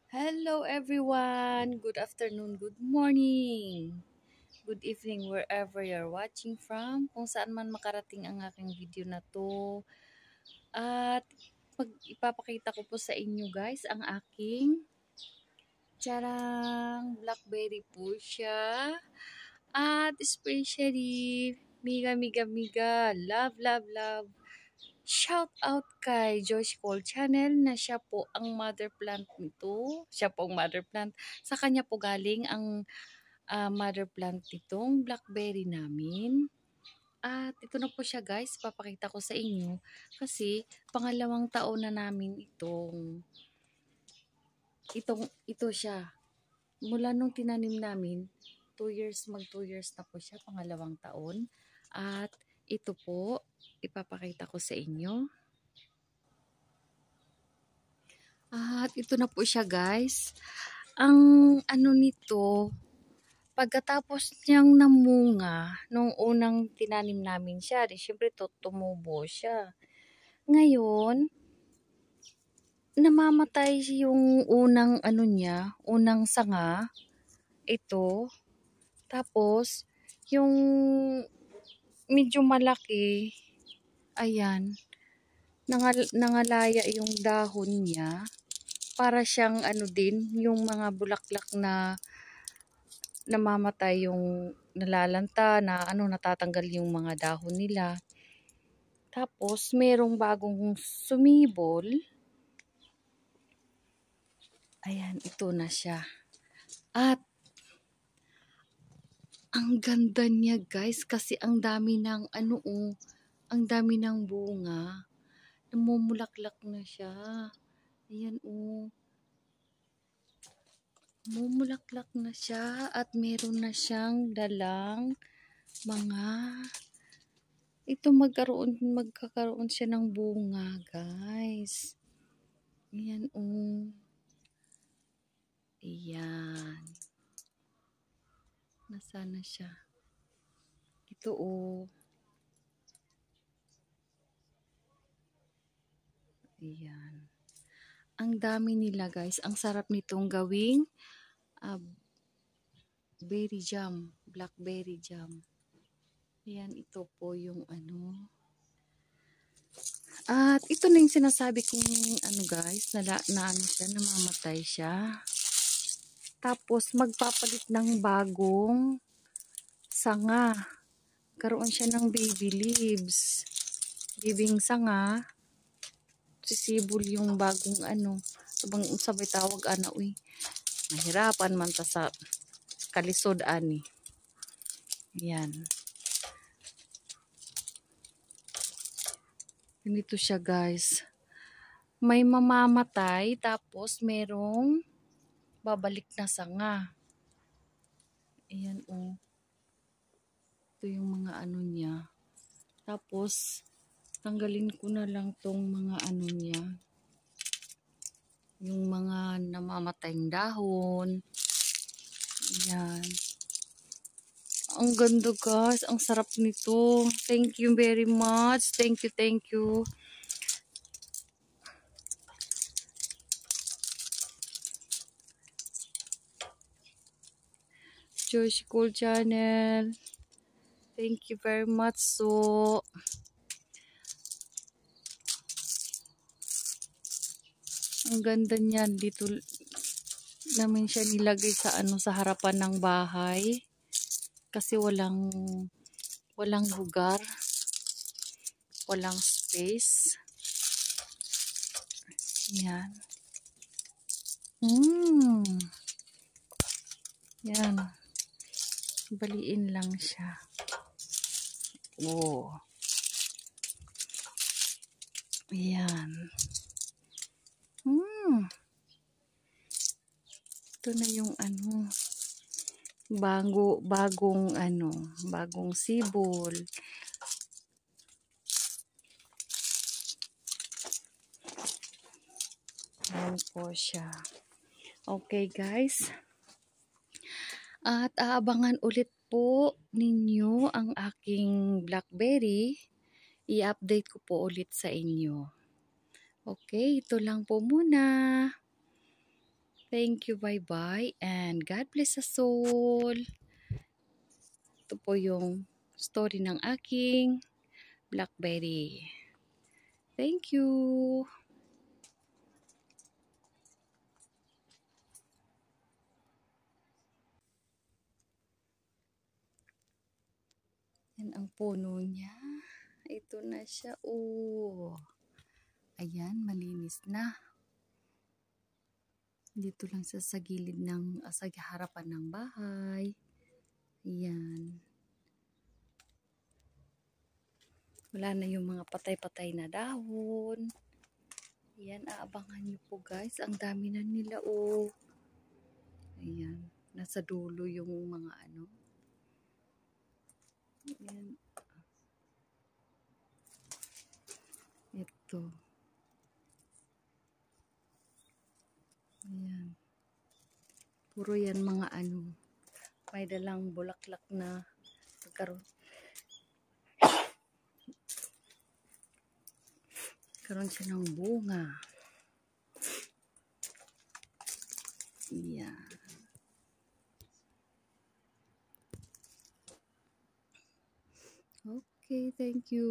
Hello everyone! Good afternoon, good morning, good evening wherever you're watching from, kung saan man makarating ang aking video na to. At ipapakita ko po sa inyo guys ang aking charang blackberry po siya. At especially, miga, love, love, love. Shout out kay Joyce Cole Channel na siya po ang mother plant nito. Siya po ang mother plant. Sa kanya po galing ang mother plant nitong blackberry namin. At ito na po siya guys, papakita ko sa inyo. Kasi pangalawang taon na namin ito siya. Mula nung tinanim namin, 2 years, mag 2 years na po siya, pangalawang taon. At ito po, ipapakita ko sa inyo. At ito na po siya guys. Ang ano nito, pagkatapos niyang namunga, nung unang tinanim namin siya, di syempre tumubo siya. Ngayon, namamatay yung unang ano niya, unang sanga, ito. Tapos, yung medyo malaki, ayan, nangalaya yung dahon niya. Para siyang ano din, yung mga bulaklak na namamatay, yung nalalanta na natatanggal yung mga dahon nila. Tapos merong bagong sumibol. Ayan, ito na siya. At ang ganda niya guys, kasi ang dami ng ang dami ng bunga. Namumulaklak na siya. Ayan mumulaklak na siya at meron na siyang dalang mga magkakaroon siya ng bunga guys. Ayan ayan, nasana siya ito ayan, ang dami nila guys. Ang sarap nitong gawing berry jam, blackberry jam. Ayan, ito po yung at ito na yung sinasabi kong guys, na siya, namamatay siya. Tapos magpapalit ng bagong sanga. Karoon siya ng baby leaves. Giving sanga. Sisibol yung bagong sabay tawag mahirapan man ta sa kalisod ani. Ayan. Ganito siya guys. May mamamatay tapos merong babalik na sanga. Ayan ito yung mga niya. Tapos tanggalin ko na lang tong mga niya. Yung mga namamatayang dahon. Ayan. Ang ganda guys. Ang sarap nito. Thank you very much. Thank you, thank you. Joyce Cole Channel. Thank you very much. So, ang ganda niyan. Dito namin siya nilagay sa sa harapan ng bahay. Kasi walang lugar. Walang space. Yan. Yan. Baliin lang siya. Ayan. Ito na yung bagong sibol. Ayan po siya. Okay guys. At aabangan ulit po ninyo ang aking blackberry. I-update ko po ulit sa inyo. Okay, ito lang po muna. Thank you, bye-bye, and God bless us all. Ito po yung story ng aking blackberry. Thank you. Yan ang puno niya. Ito na siya. Oh. Ayan, malinis na. Dito lang sa gilid ng sa harapan ng bahay. Ayan. Wala na yung mga patay-patay na dahon. Ayan, aabangan nyo po guys. Ang dami na nila oh. Ayan. Nasa dulo yung mga ano. Ayan. Ito. Ayan. Puro yan mga ano. May dalang bulaklak na karon siya ng bunga. Ayan. Okay, thank you.